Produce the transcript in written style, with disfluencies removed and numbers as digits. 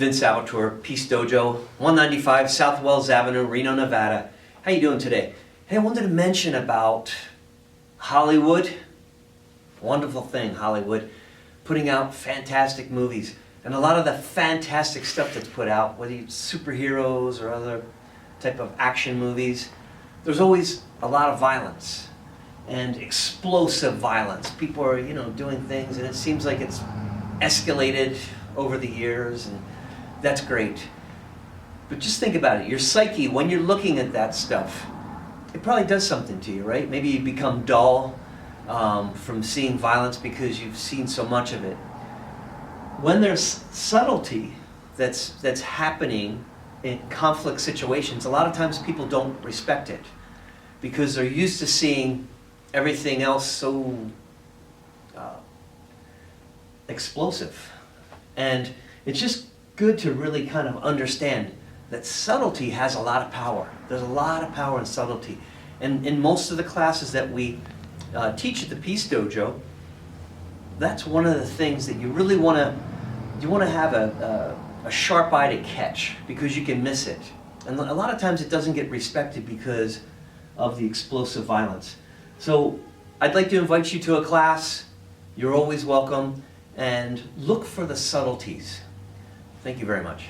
Vince Salvatore, Peace Dojo, 195 South Wells Avenue, Reno, Nevada. How you doing today? Hey, I wanted to mention about Hollywood. Wonderful thing, Hollywood. Putting out fantastic movies. And a lot of the fantastic stuff that's put out, whether it's superheroes or other type of action movies, there's always a lot of violence and explosive violence. People are, doing things, and it seems like it's escalated over the years, and that's great. But just think about it. Your psyche, when you're looking at that stuff, it probably does something to you, right? Maybe you become dull from seeing violence because you've seen so much of it. When there's subtlety that's happening in conflict situations, a lot of times people don't respect it because they're used to seeing everything else so explosive. And it's just good to really kind of understand that subtlety has a lot of power. There's a lot of power in subtlety. And in most of the classes that we teach at the Peace Dojo, that's one of the things that you really want to have a sharp eye to catch, because you can miss it. And a lot of times it doesn't get respected because of the explosive violence. So I'd like to invite you to a class. You're always welcome. And look for the subtleties. Thank you very much.